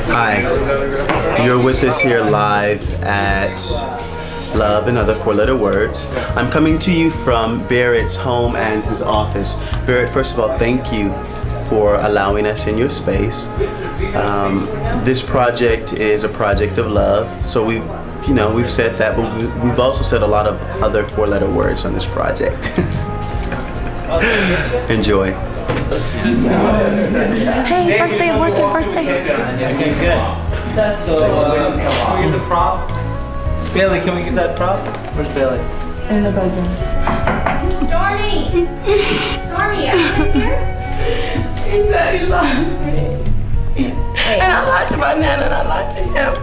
Hi, you're with us here live at Love and Other Four-Letter Words. I'm coming to you from Barrett's home and his office. Barrett, first of all, thank you for allowing us in your space. This project is a project of love, so we've said that, but we've also said a lot of other four-letter words on this project. Enjoy. Hey, first day of working, first day. Okay, good. So, can we get the prop? Bailey, can we get that prop? Where's Bailey? In the bedroom. Stormy! Stormy, are you in here? He said he loved me. Hey. And I lied to my nana and I lied to him.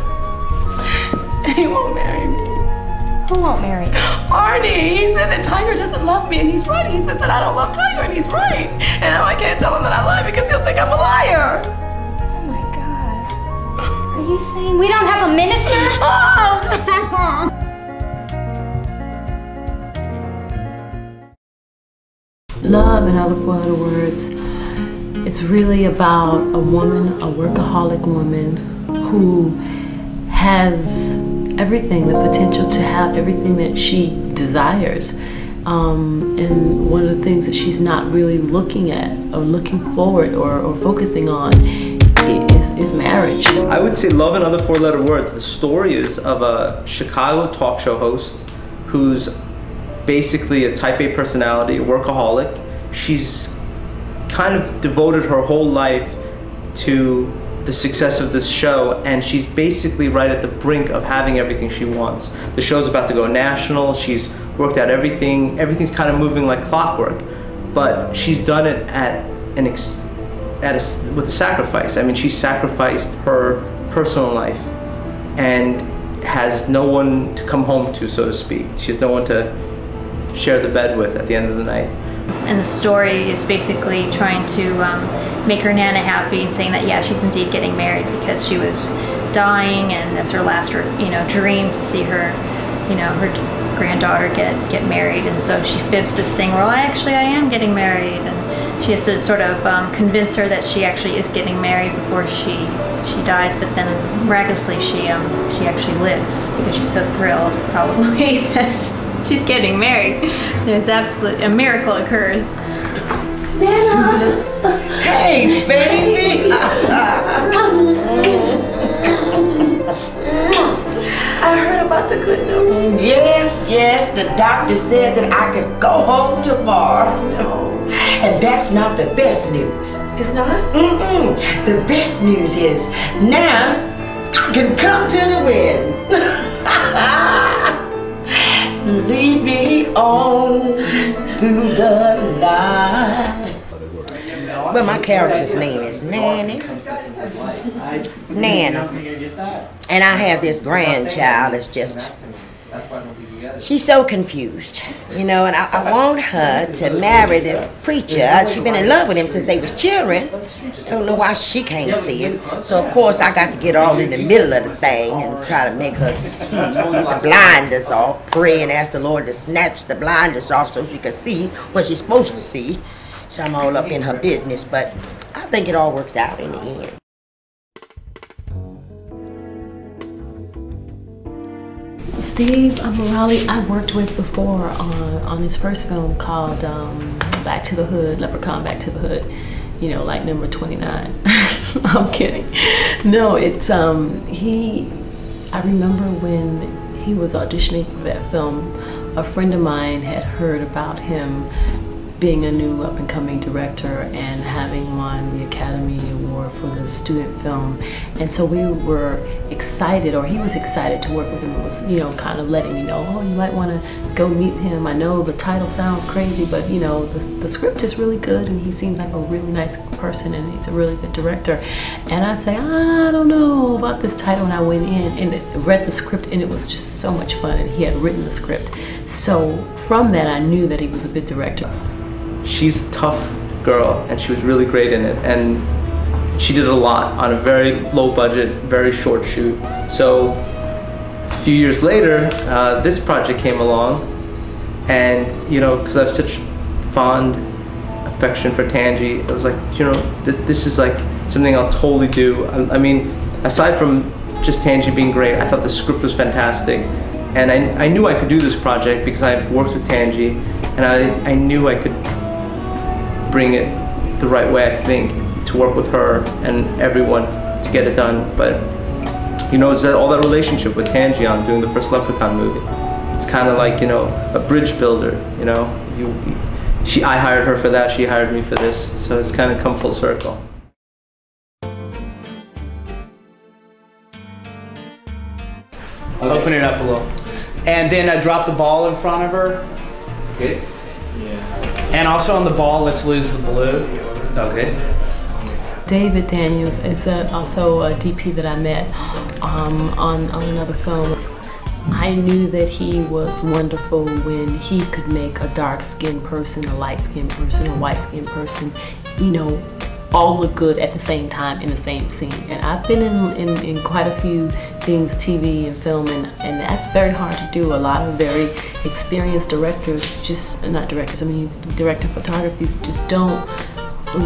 And he won't marry me. Who won't marry you? Arnie! He said that Tiger doesn't love me and he's right. He says that I don't love Tiger and he's right. And now I can't tell him that I lie because he'll think I'm a liar. Oh my God. Are you saying we don't have a minister? Oh! Love and Other Four-Letter Words. It's really about a woman, a workaholic woman who has everything, the potential to have everything that she desires. And one of the things that she's not really looking at or looking forward or focusing on is marriage. I would say Love and Other Four-Letter Words. The story is of a Chicago talk show host who's basically a type A personality, a workaholic. She's kind of devoted her whole life to the success of this show, and she's basically right at the brink of having everything she wants. The show's about to go national. She's worked out everything. Everything's kind of moving like clockwork, but she's done it with a sacrifice. I mean, she sacrificed her personal life and has no one to come home to, so to speak. She has no one to share the bed with at the end of the night. And the story is basically trying to make her nana happy and saying that, yeah, she's indeed getting married because she was dying and that's her last, dream to see her, her granddaughter get married. And so she fibs this thing, well, actually I am getting married. And she has to sort of convince her that she actually is getting married before she dies. But then miraculously she actually lives because she's so thrilled probably that she's getting married. There's absolutely a miracle occurs. Nana! Hey, baby! I heard about the good news. Yes, the doctor said that I could go home tomorrow. No. And that's not the best news. It's not? The best news is now I can come to the wedding. Lead me on through the light. Well, my character's name is Nana. And I have this grandchild that's just, she's so confused, and I want her to marry this preacher. She's been in love with him since they was children. Don't know why she can't see it. So of course I got to get all in the middle of the thing and try to make her see, take the blinders off, pray and ask the Lord to snatch the blinders off so she can see what she's supposed to see. So I'm all up in her business, but I think it all works out in the end. Steve Morale, I worked with before on his first film called Back to the Hood, Leprechaun Back to the Hood, like number 29. I'm kidding. No, it's, I remember when he was auditioning for that film, a friend of mine had heard about him being a new up-and-coming director and having won the Academy Award for the student film. And so we were excited, or he was excited to work with him. It was, kind of letting me know, oh, you might want to go meet him. I know the title sounds crazy, but the script is really good and he seems like a really nice person and he's a really good director. And I'd say, I don't know about this title, and I went in and read the script and it was just so much fun, and he had written the script. So from that I knew that he was a good director. She's a tough girl and she was really great in it, and she did a lot on a very low budget, very short shoot. So a few years later, this project came along, and because I have such fond affection for Tangi. I was like, you know, this is like something I'll totally do. I mean, aside from just Tangi being great, I thought the script was fantastic. And I knew I could do this project because I worked with Tangi, and I knew I could bring it the right way, I think, to work with her and everyone to get it done. But, you know, it's all that relationship with Tangi on doing the first Leprechaun movie. It's kind of like, you know, a bridge builder, you know. I hired her for that, she hired me for this, so it's kind of come full circle. Open it up a little. And then drop the ball in front of her. Okay. Yeah. And also on the ball, let's lose the blue. Okay. David Daniels is also a DP that I met on another film. I knew that he was wonderful when he could make a dark-skinned person, a light-skinned person, a white-skinned person, you know, all look good at the same time in the same scene. And I've been in quite a few things, TV and film, and that's very hard to do. A lot of very experienced directors, director photographies just don't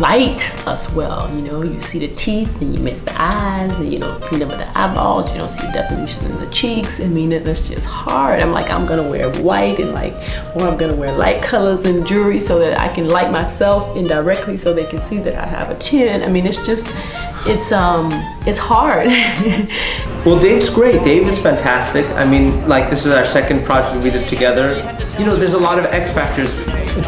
light us well. You know, you see the teeth and you miss the eyes, and you don't see them with the eyeballs, you don't see the definition in the cheeks. I mean, that's just hard. I'm like, I'm gonna wear white and or I'm gonna wear light colors in jewelry so that I can light myself indirectly so they can see that I have a chin. I mean, it's just, it's hard. Well, Dave's great. Dave is fantastic. I mean, like, this is our second project we did together. You know, there's a lot of X factors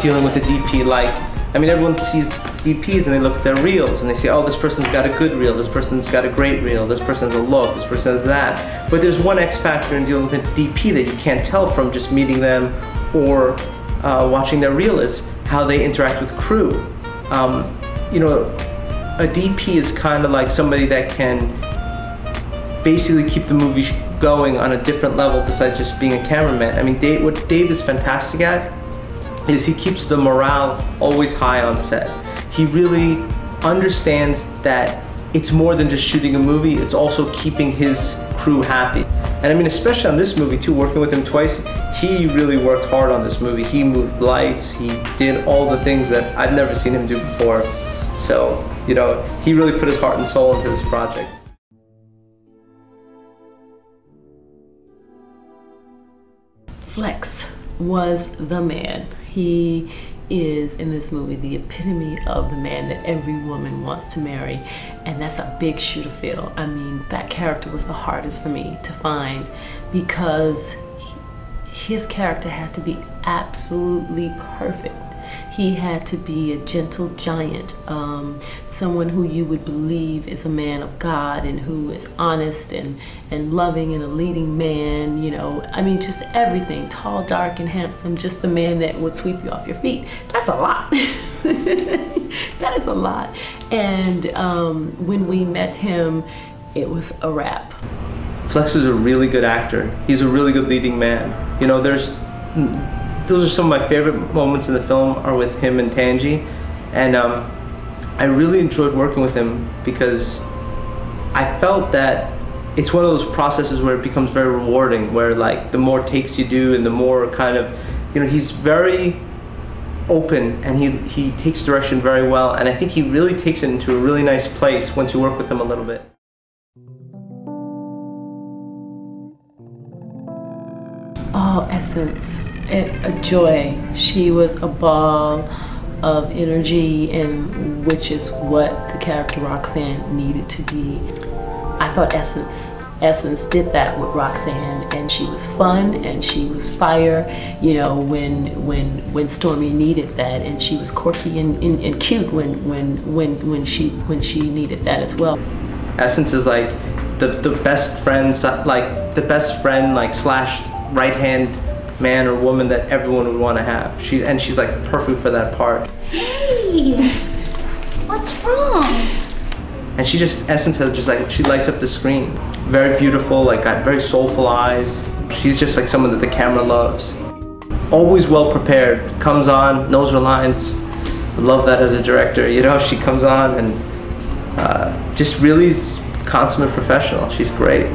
dealing with the DP. Like, I mean, everyone sees DPs and they look at their reels and they say, oh, this person's got a good reel, this person's got a great reel, this person has a look, this person has that. But there's one X factor in dealing with a DP that you can't tell from just meeting them or watching their reel, is how they interact with crew. You know, a DP is kind of like somebody that can basically keep the movie going on a different level besides just being a cameraman. I mean, what Dave is fantastic at is he keeps the morale always high on set. He really understands that it's more than just shooting a movie, it's also keeping his crew happy. And I mean, especially on this movie too, working with him twice, he really worked hard on this movie. He moved lights, he did all the things that I've never seen him do before. So, you know, he really put his heart and soul into this project. Flex was the man. He is, in this movie, the epitome of the man that every woman wants to marry, and that's a big shoe to fill. I mean, that character was the hardest for me to find because his character had to be absolutely perfect. He had to be a gentle giant, someone who you would believe is a man of God and who is honest and loving and a leading man, you know. I mean, just everything, tall, dark, and handsome, just the man that would sweep you off your feet. That's a lot. That is a lot. And when we met him, it was a wrap. Flex is a really good actor. He's a really good leading man. You know, those are some of my favorite moments in the film are with him and Tangi, and I really enjoyed working with him because I felt that it's one of those processes where it becomes very rewarding, where like the more takes you do and the more kind of, you know, he's very open and he takes direction very well, and I think he really takes it into a really nice place once you work with him a little bit. Oh, Essence. A joy. She was a ball of energy, and which is what the character Roxanne needed to be. I thought Essence did that with Roxanne, and she was fun and she was fire, you know, when Stormy needed that, and she was quirky and cute when she needed that as well. Essence is like the best friend, like slash right hand man or woman that everyone would want to have. She's like perfect for that part. Hey, what's wrong? And Essence has just like, she lights up the screen. Very beautiful, like got very soulful eyes. She's just like someone that the camera loves. Always well prepared, comes on, knows her lines. I love that as a director, you know, she comes on and just really is consummate professional. She's great.